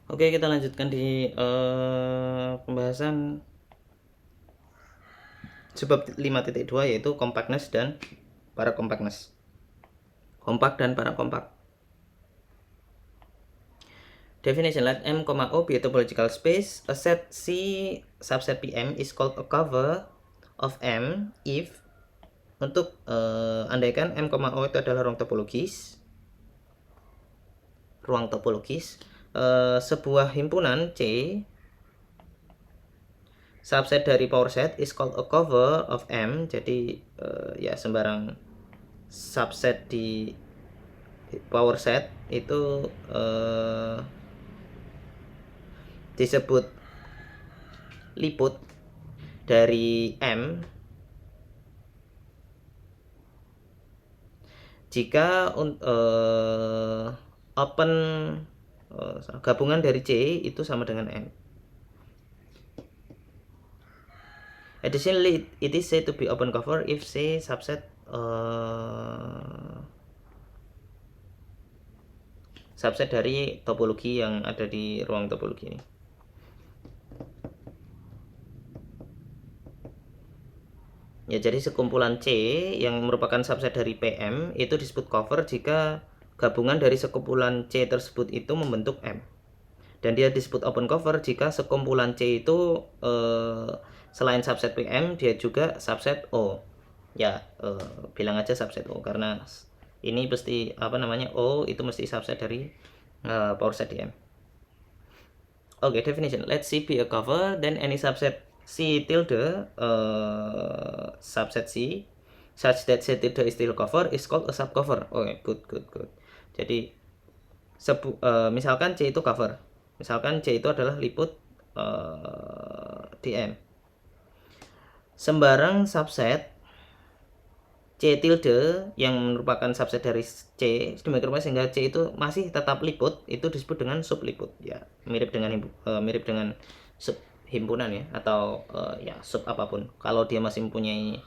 Oke, kita lanjutkan di pembahasan sebab 5.2 yaitu compactness dan para compactness. Kompak dan para kompak. Definition: let M, O be a topological space. A set C subset Pm is called a cover of M if untuk andaikan M, O itu adalah ruang topologis. Sebuah himpunan C subset dari power set is called a cover of M. Jadi ya sembarang subset di power set itu disebut liput dari M jika open gabungan dari C itu sama dengan M. Additionally, it is said to be open cover if C subset subset dari topologi yang ada di ruang topologi ini. Ya, jadi sekumpulan C yang merupakan subset dari PM itu disebut cover jika gabungan dari sekumpulan C tersebut itu membentuk M. Dan dia disebut open cover jika sekumpulan C itu selain subset PM dia juga subset O. Ya, bilang aja subset O karena ini pasti O itu mesti subset dari power set di M. Okay, definition. Let C be a cover, then any subset C tilde subset C such that C tilde is still cover is called a subcover. Okay, good. Jadi misalkan C itu cover, misalkan C itu adalah liput DM. Sembarang subset C tilde yang merupakan subset dari C sedemikian rupa sehingga C itu masih tetap liput itu disebut dengan subliput. Ya, mirip dengan sub himpunan ya atau ya sub apapun. Kalau dia masih mempunyai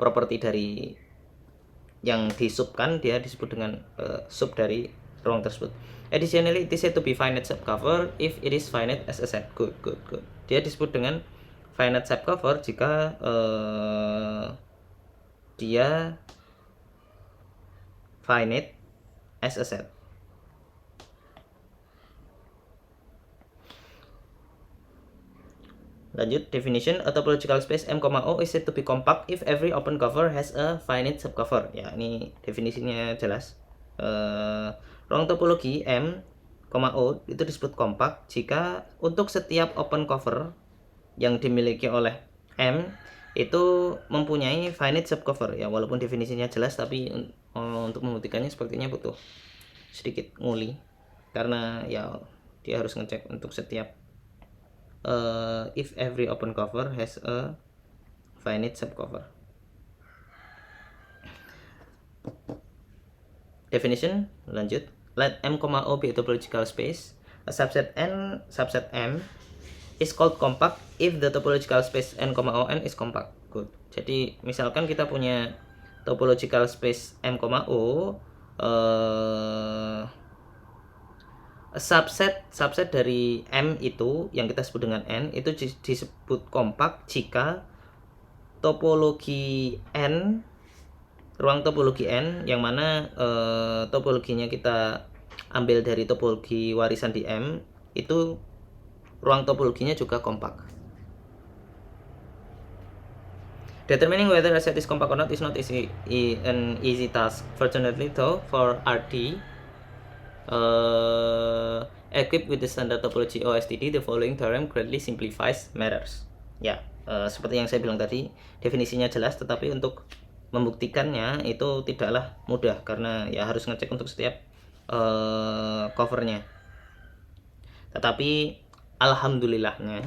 properti dari yang disubkan dia disebut dengan sub dari ruang tersebut. Additionally, it is said to be finite subcover if it is finite as a set. Good. Dia disebut dengan finite subcover jika dia finite as a set. Lanjut, definition: a topological space M, O is said to be compact if every open cover has a finite subcover. Ya, ini definisinya jelas. Ruang topologi M, O itu disebut kompak jika untuk setiap open cover yang dimiliki oleh M itu mempunyai finite subcover. Ya, walaupun definisinya jelas tapi untuk membuktikannya sepertinya butuh sedikit nguli karena ya dia harus ngecek untuk setiap if every open cover has a finite subcover. Definition, lanjut. Let M, O be a topological space. A subset N subset M is called compact if the topological space N, O, N is compact. Good. Jadi misalkan kita punya topological space M, O subset dari M itu yang kita sebut dengan N itu disebut kompak jika topologi N, ruang topologi N yang mana topologinya kita ambil dari topologi warisan di M itu ruang topologinya juga kompak. Determining whether a set is compact or not is not an easy task. Fortunately though, for RD equipped with the standard topology OSTD, the following theorem greatly simplifies matters. Ya, seperti yang saya bilang tadi, definisinya jelas, tetapi untuk membuktikannya itu tidaklah mudah karena ya harus ngecek untuk setiap covernya. Tetapi alhamdulillahnya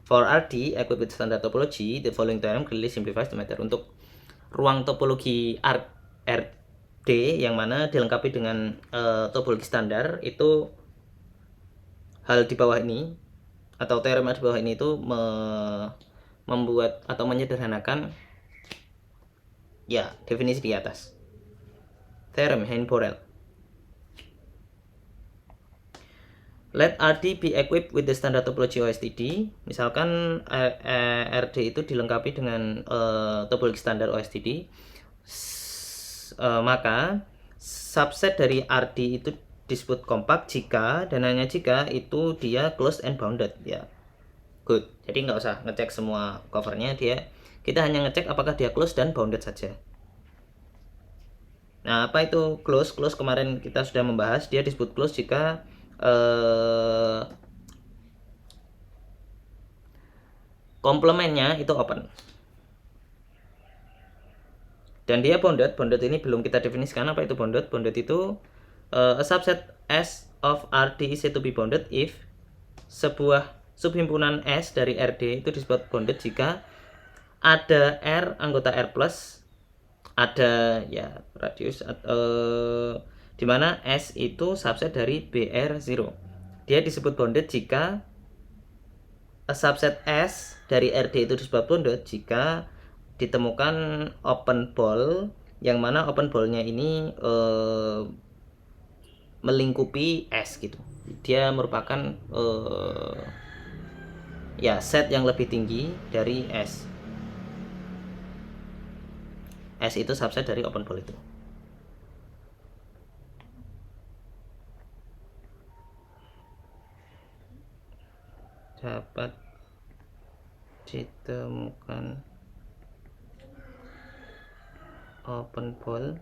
for RD equipped with standard topology, the following theorem greatly simplifies the matter. Untuk ruang topologi RD yang mana dilengkapi dengan topologi standar itu hal di bawah ini atau teorema di bawah ini itu membuat atau menyederhanakan ya definisi di atas. theorem Hein-Borel. Let RD be equipped with the standard topology OSTD. Misalkan RD itu dilengkapi dengan topologi standar OSTD, maka subset dari RD itu disebut kompak jika dan hanya jika itu dia closed and bounded ya. Good. Jadi nggak usah ngecek semua covernya, kita hanya ngecek apakah dia closed dan bounded saja. Nah, apa itu close? Close kemarin kita sudah membahas, dia disebut close jika komplementnya itu open. Dan dia bounded. Bounded ini belum kita definisikan apa itu bounded. Bounded itu a subset S of RD is said to be bounded if sebuah subhimpunan S dari RD itu disebut bounded jika ada R anggota R plus, ada ya radius di mana S itu subset dari BR0. Dia disebut bounded jika a subset S dari RD itu disebut bounded jika ditemukan open ball yang mana open ballnya ini melingkupi S gitu. Dia merupakan ya set yang lebih tinggi dari S. S itu subset dari open ball itu. Dapat ditemukan open ball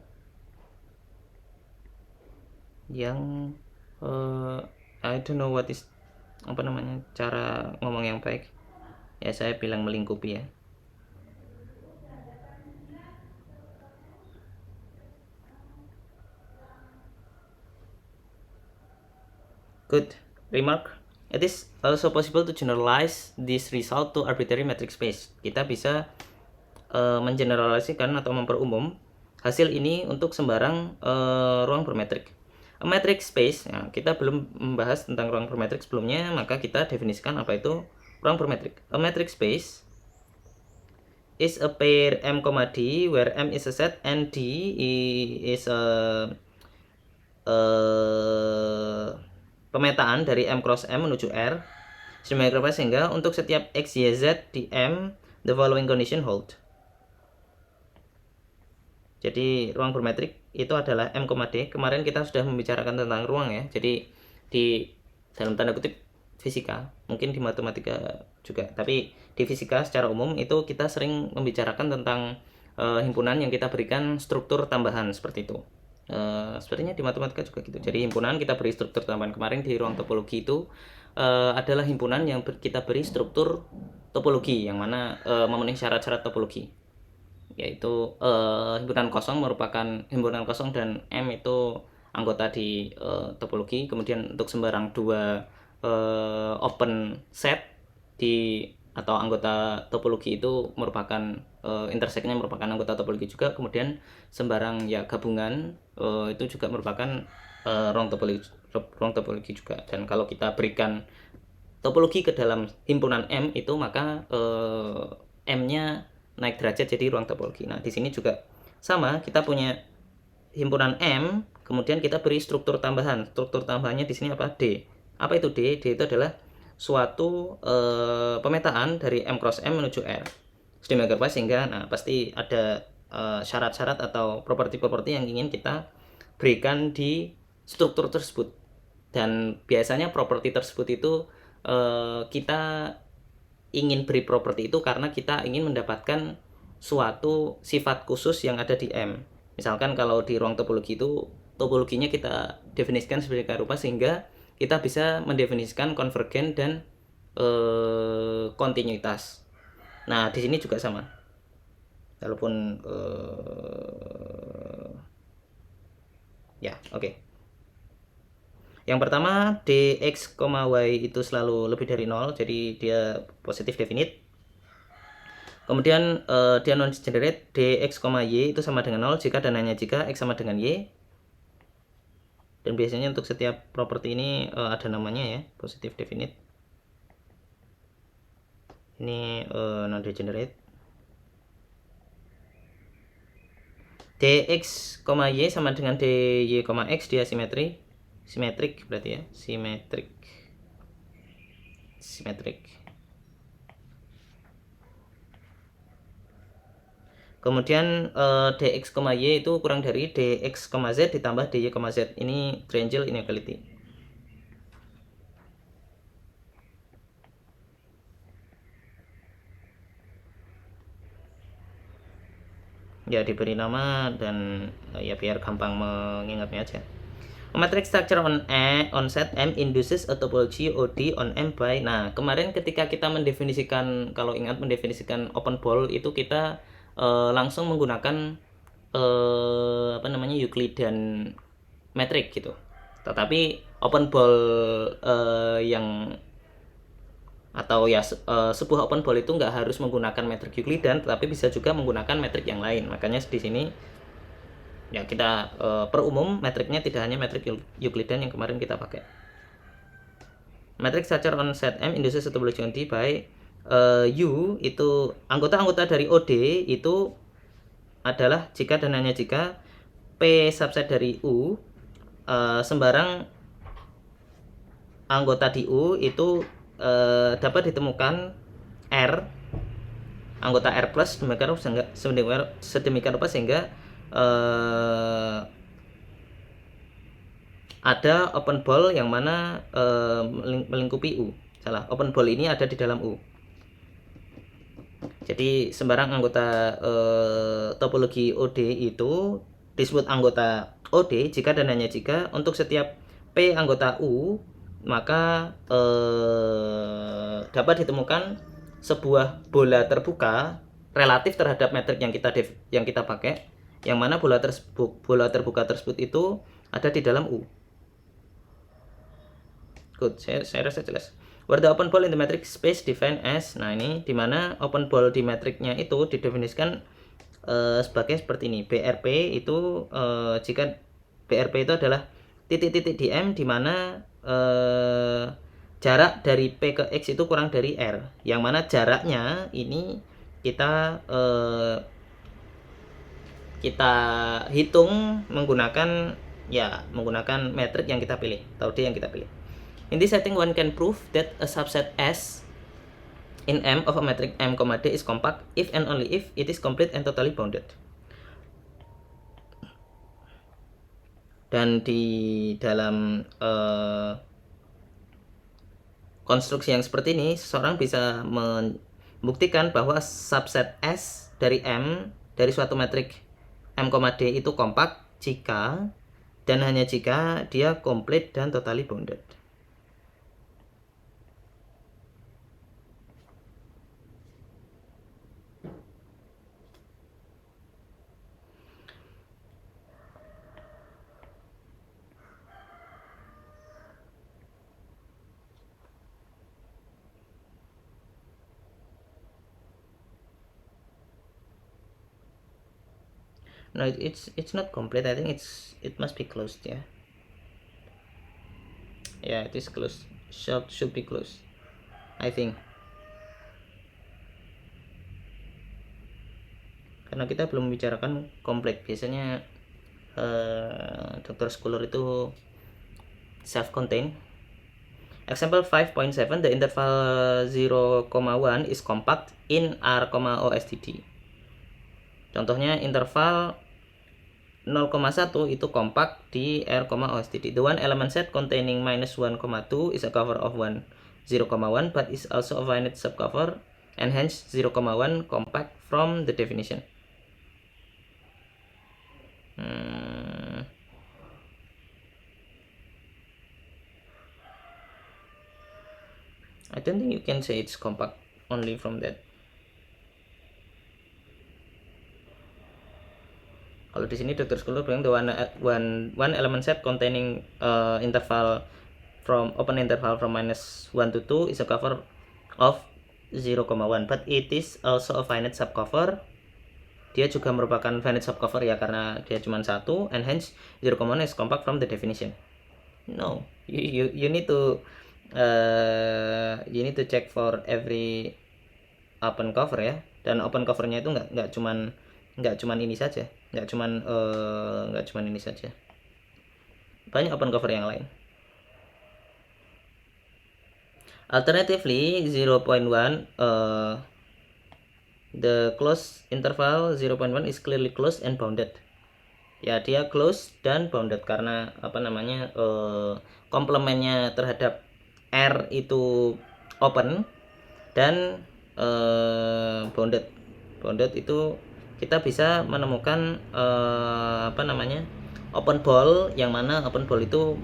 yang I don't know what is apa namanya cara ngomong yang baik ya, saya bilang melingkupi ya. Good remark. It is also possible to generalize this result to arbitrary metric space. Kita bisa mengeneralisasikan atau memperumum hasil ini untuk sembarang ruang bermetrik. A metric space, ya, kita belum membahas tentang ruang bermetrik sebelumnya, maka kita definisikan apa itu ruang bermetrik. A metric space is a pair M, D where M is a set and D is a pemetaan dari M cross M menuju R sehingga untuk setiap X, Y, Z di M the following condition hold. Jadi ruang bermetrik itu adalah M, D. Kemarin kita sudah membicarakan tentang ruang ya. Jadi di dalam tanda kutip fisika, mungkin di matematika juga, tapi di fisika secara umum itu kita sering membicarakan tentang himpunan yang kita berikan struktur tambahan seperti itu. Sebenarnya di matematika juga gitu. Jadi himpunan kita beri struktur tambahan. Kemarin di ruang topologi itu adalah himpunan yang kita beri struktur topologi yang mana memenuhi syarat-syarat topologi, yaitu himpunan kosong merupakan himpunan kosong dan M itu anggota di topologi. Kemudian untuk sembarang dua open set di atau anggota topologi itu merupakan interseknya merupakan anggota topologi juga. Kemudian sembarang ya gabungan itu juga merupakan ruang topologi juga. Dan kalau kita berikan topologi ke dalam himpunan M itu maka M-nya naik derajat jadi ruang topologi. Nah, di sini juga sama, kita punya himpunan M, kemudian kita beri struktur tambahan. Struktur tambahannya di sini apa? D. Apa itu D? D itu adalah suatu pemetaan dari M cross M menuju R. Sedemikian rupa sehingga nah pasti ada syarat-syarat atau properti-properti yang ingin kita berikan di struktur tersebut. Dan biasanya properti tersebut itu kita ingin beri properti itu karena kita ingin mendapatkan suatu sifat khusus yang ada di M. Misalkan kalau di ruang topologi itu topologinya kita definisikan sebagai rupa sehingga kita bisa mendefinisikan konvergen dan kontinuitas. Nah, di sini juga sama. Walaupun ya, oke. Yang pertama, dx, y itu selalu lebih dari 0, jadi dia positif definite. Kemudian dia non degenerate, dx, y itu sama dengan 0 jika dan hanya jika x sama dengan y. Dan biasanya untuk setiap properti ini ada namanya ya, positif definite. Ini non degenerate. dx, y sama dengan dy, x dia simetrik berarti ya, simetrik. Kemudian dx, y itu kurang dari dx, z ditambah dy, z. Ini triangle inequality. Ya diberi nama dan ya biar gampang mengingatnya aja. A matrix structure on set M induces a topology OD on M by. Nah, kemarin ketika kita mendefinisikan, kalau ingat mendefinisikan open ball itu kita langsung menggunakan Euclidean metric gitu. Tetapi open ball yang atau ya sebuah open ball itu nggak harus menggunakan metrik Euclidean, tetapi bisa juga menggunakan metrik yang lain. Makanya di sini ya kita perumum metriknya tidak hanya metrik Euclidean yang kemarin kita pakai. Matrix structure on set M induces a topology on D by U itu anggota-anggota dari OD itu adalah jika dan hanya jika P subset dari U sembarang anggota di U itu dapat ditemukan R anggota R plus sedemikian rupa sehingga ada open ball yang mana melingkupi U. Open ball ini ada di dalam U. Jadi sembarang anggota topologi OD itu disebut anggota OD jika dan hanya jika untuk setiap P anggota U maka dapat ditemukan sebuah bola terbuka relatif terhadap metrik yang kita pakai, yang mana bola terbuka tersebut itu ada di dalam U. Good, saya rasa jelas. Where the open ball in the metric space defined as, nah ini dimana open ball di metriknya itu didefinisikan sebagai seperti ini. BRP itu jika BRP itu adalah titik-titik di M di mana jarak dari P ke X itu kurang dari R, yang mana jaraknya ini kita hitung menggunakan metrik yang kita pilih atau D yang kita pilih. In this setting one can prove that a subset S in M of a metric M, D is compact if and only if it is complete and totally bounded. Dan di dalam konstruksi yang seperti ini, seseorang bisa membuktikan bahwa subset S dari M dari suatu metrik M, D itu kompak jika dan hanya jika dia complete dan totally bounded. No, it's not complete. I think it must be closed, yeah. Yeah, it is closed. Should be closed, I think. Karena kita belum membicarakan komplit. Biasanya Dr. Scholar itu self-contained. Example 5.7, the interval 0,1 is compact in R, OSTD. Contohnya interval 0,1 itu kompak di R, OSTD. The one element set containing -1,2 is a cover of 0,1 but is also a finite subcover and hence 0,1 compact from the definition. I don't think you can say it's compact only from that. Kalau di sini Dr. Scholar bilang the one element set containing interval from open interval from -1 to 2 is a cover of 0,1 but it is also a finite subcover. Dia juga merupakan finite subcover ya karena dia cuma satu and hence 0,1 is compact from the definition. No, you need to check for every open cover ya, dan open covernya itu nggak cuman nggak cuman ini saja, nggak cuman ini saja, banyak open cover yang lain. Alternatively 0.1 the close interval 0.1 is clearly closed and bounded. Ya, dia close dan bounded karena apa namanya, komplemennya terhadap R itu open dan bounded. Bounded itu kita bisa menemukan apa namanya, open ball, yang mana open ball itu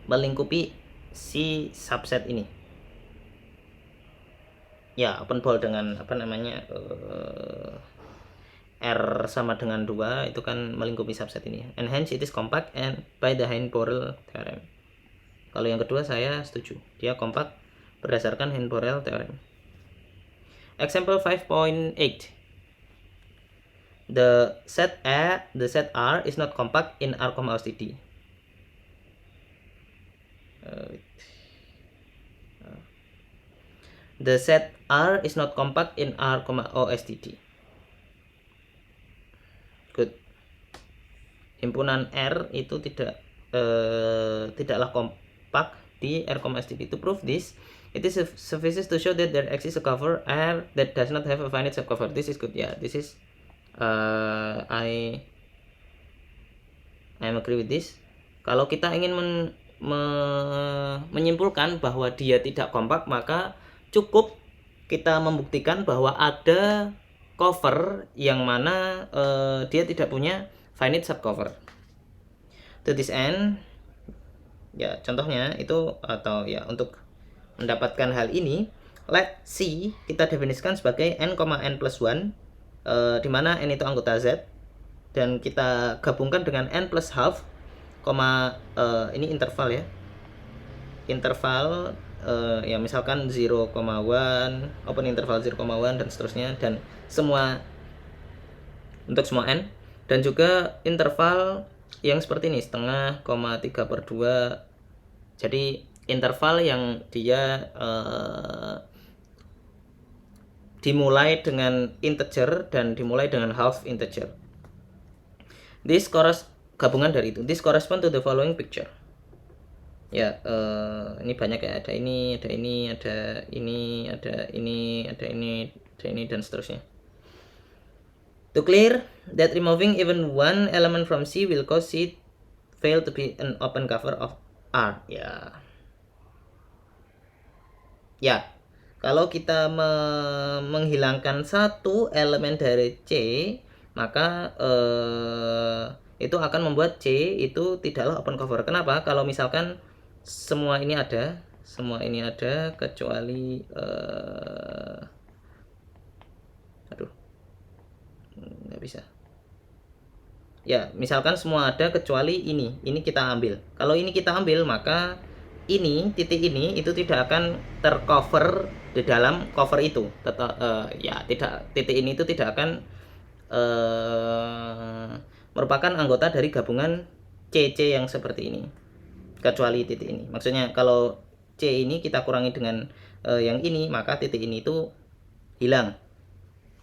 melingkupi si subset ini. Ya, open ball dengan apa namanya, R sama dengan 2 itu kan melingkupi subset ini, and hence it is compact and by the Hein-Borel theorem. Kalau yang kedua saya setuju, dia compact berdasarkan Hein-Borel theorem. Example 5.8, the set R is not compact in R, OSTD. The set R is not compact in R, OSTD. Good. Himpunan R itu tidaklah kompak di R, STP. To prove this, it is suffices to show that there exists a cover R that does not have a finite subcover. This is good. Yeah, this is I agree with this. Kalau kita ingin menyimpulkan bahwa dia tidak kompak, maka cukup kita membuktikan bahwa ada cover yang mana dia tidak punya finite subcover. To this end, ya contohnya itu, atau ya untuk mendapatkan hal ini, let C kita definisikan sebagai n, n plus 1, di mana n itu anggota Z, dan kita gabungkan dengan n plus half, ini interval ya, interval ya misalkan 0,1, open interval 0,1 dan seterusnya, dan semua untuk semua n, dan juga interval yang seperti ini, setengah, 3/2. Jadi interval yang dia dimulai dengan integer dan dimulai dengan half integer. This gabungan dari itu. This correspond to the following picture. Ya, ini banyak ya, ada ini, ada ini, ada ini, ada ini, ada ini, ada ini, dan seterusnya. To clear that removing even one element from C will cause C fail to be an open cover of R. Ya, kalau kita menghilangkan satu elemen dari C, maka itu akan membuat C itu tidaklah open cover. Kenapa? Kalau misalkan semua ini ada kecuali nggak bisa. Ya, misalkan semua ada kecuali ini kita ambil. Kalau ini kita ambil, maka ini, titik ini itu tidak akan tercover di dalam cover itu. Titik ini itu tidak akan merupakan anggota dari gabungan CC yang seperti ini, kecuali titik ini. Maksudnya kalau C ini kita kurangi dengan yang ini, maka titik ini itu hilang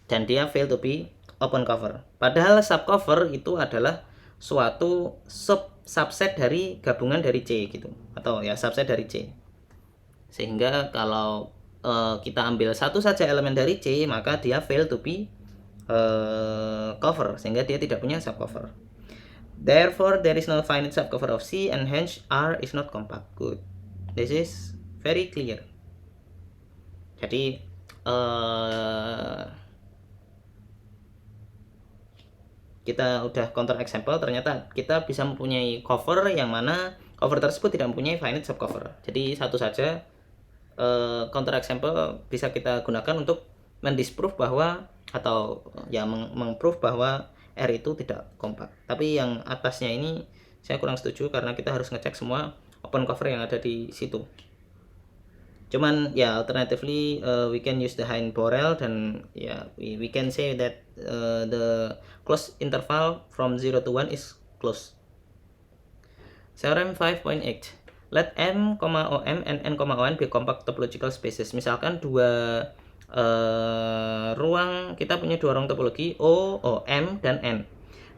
dan dia fail to be open cover. Padahal subcover itu adalah suatu subset dari gabungan dari C gitu, atau ya subset dari C. Sehingga kalau kita ambil satu saja elemen dari C, maka dia fail to be cover, sehingga dia tidak punya subcover. Therefore, there is no finite subcover of C, and hence R is not compact. Good. This is very clear. Jadi kita udah counter example, ternyata kita bisa mempunyai cover yang mana cover tersebut tidak mempunyai finite subcover. Jadi satu saja counter example bisa kita gunakan untuk mendisprove bahwa, atau ya mengprove bahwa R itu tidak kompak. Tapi yang atasnya ini saya kurang setuju karena kita harus ngecek semua open cover yang ada di situ. Cuman ya alternatively we can use the Hein-Borel, dan ya we can say that the closed interval from 0 to 1 is closed. Theorem 5.8. Let M, OM and N, ON be compact topological spaces. Misalkan dua ruang, kita punya dua ruang topologi M dan N.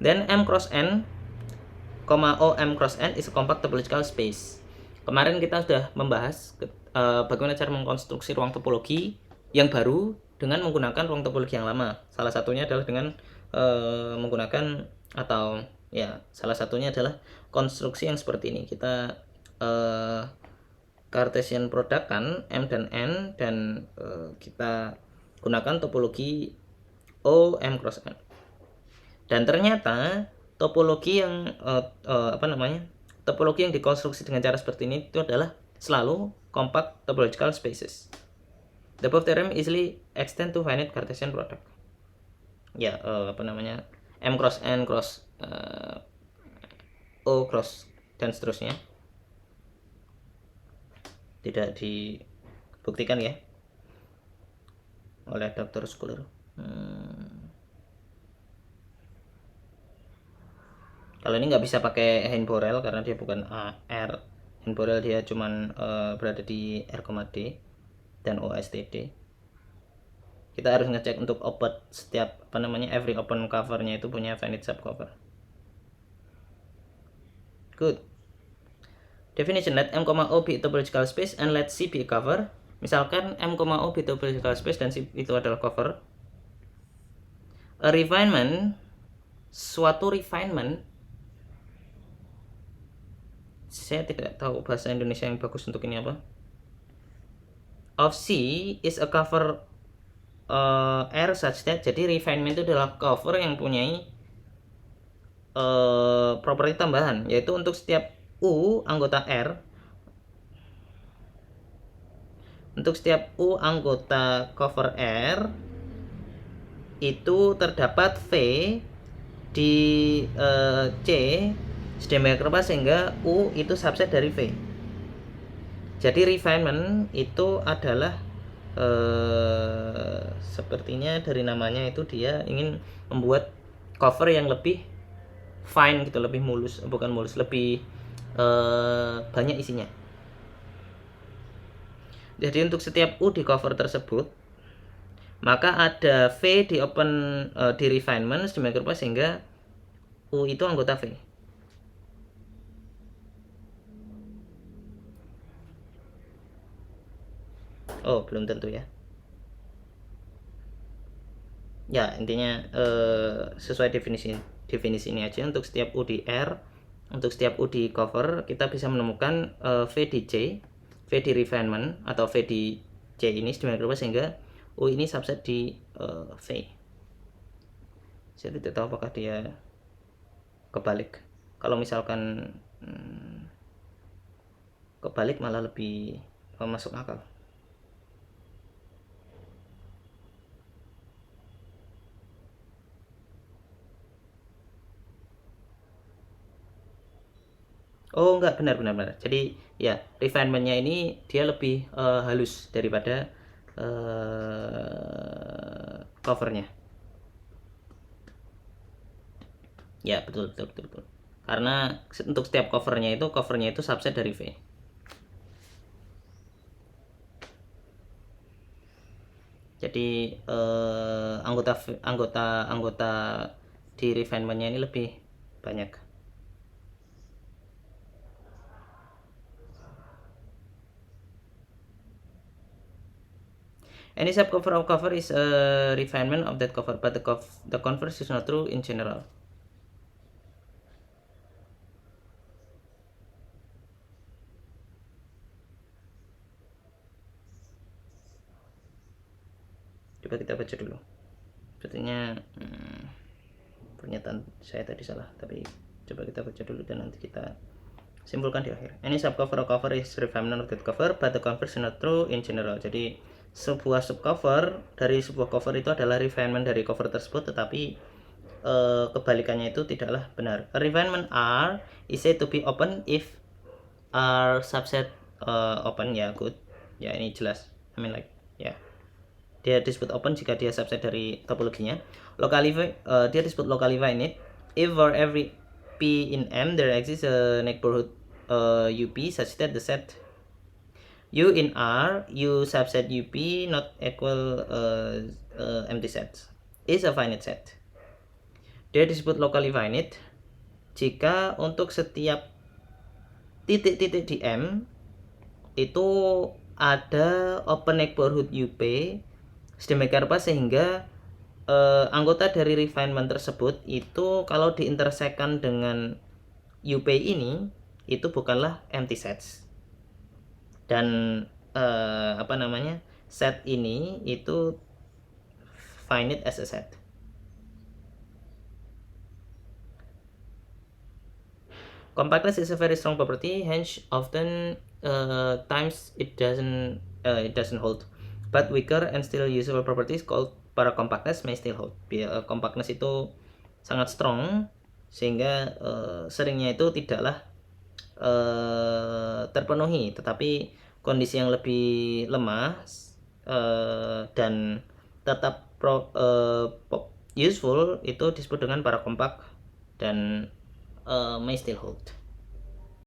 Then M cross N, M cross N is a compact topological space. Kemarin kita sudah membahas bagaimana cara mengkonstruksi ruang topologi yang baru dengan menggunakan ruang topologi yang lama. Salah satunya adalah dengan menggunakan atau ya salah satunya adalah konstruksi yang seperti ini. Kita Cartesian product kan M dan N, dan kita gunakan topologi M cross N. Dan ternyata topologi yang topologi yang dikonstruksi dengan cara seperti ini itu adalah selalu compact topological spaces. The above theorem easily extend to finite Cartesian product. Ya, M cross N cross O cross dan seterusnya. Tidak dibuktikan ya oleh Dr. Schuler. Kalau ini nggak bisa pakai Hein-Borel karena dia bukan R. Hein-Borel dia cuman berada di R, D dan OSTD. Kita harus ngecek untuk open setiap every open covernya itu punya finite subcover. Good. Definition: let M, O be a topological space and let C be a cover. Misalkan M, O be a topological space dan C itu adalah cover. A refinement, suatu refinement, saya tidak tahu bahasa Indonesia yang bagus untuk ini apa, of C is a cover R such that, jadi refinement itu adalah cover yang punyai properti tambahan, yaitu untuk setiap U anggota R, untuk setiap U anggota cover R itu terdapat V di C sedemikian rupa sehingga U itu subset dari V. Jadi refinement itu adalah sepertinya dari namanya itu dia ingin membuat cover yang lebih fine gitu, lebih mulus, bukan mulus, lebih banyak isinya. Jadi untuk setiap U di cover tersebut maka ada V di open di refinement sedemikian rupa sehingga U itu anggota V. Oh, belum tentu ya. Ya, intinya sesuai definisi ini aja. Untuk setiap U di R, untuk setiap U di cover kita bisa menemukan V di C, V di refinement atau V di C ini sedemikian rupa sehingga U ini subset di V. Saya tidak tahu apakah dia kebalik. Kalau misalkan kebalik malah lebih masuk akal. Oh enggak, benar. Jadi ya refinementnya ini dia lebih halus daripada covernya. Ya betul. Karena untuk setiap covernya itu subset dari V. Jadi anggota di refinementnya ini lebih banyak. Any subcover of cover is a refinement of that cover, but the converse is not true in general. Coba kita baca dulu. Sepertinya pernyataan saya tadi salah, tapi coba kita baca dulu dan nanti kita simpulkan di akhir. Any subcover of cover is refinement of that cover, but the converse is not true in general. Jadi sebuah subcover dari sebuah cover itu adalah refinement dari cover tersebut, tetapi kebalikannya itu tidaklah benar. A refinement R is said to be open if R subset open. Ya, good. Ya, ini jelas. Ya. Dia disebut open jika dia subset dari topologinya. Locally dia disebut locally finite if for every P in M there exists a neighborhood UP such that the set U in R, U subset UP not equal empty set is a finite set. Dia disebut locally finite jika untuk setiap titik-titik di M itu ada open neighborhood UP sedemikian rupa sehingga anggota dari refinement tersebut itu kalau diintersekkan dengan UP ini itu bukanlah empty sets. Dan set ini itu finite as a set. Compactness is a very strong property, hence often times it doesn't hold, but weaker and still usable properties called paracompactness may still hold. Compactness itu sangat strong sehingga seringnya itu tidaklah terpenuhi, tetapi kondisi yang lebih lemah dan tetap useful itu disebut dengan parakompak dan may still hold.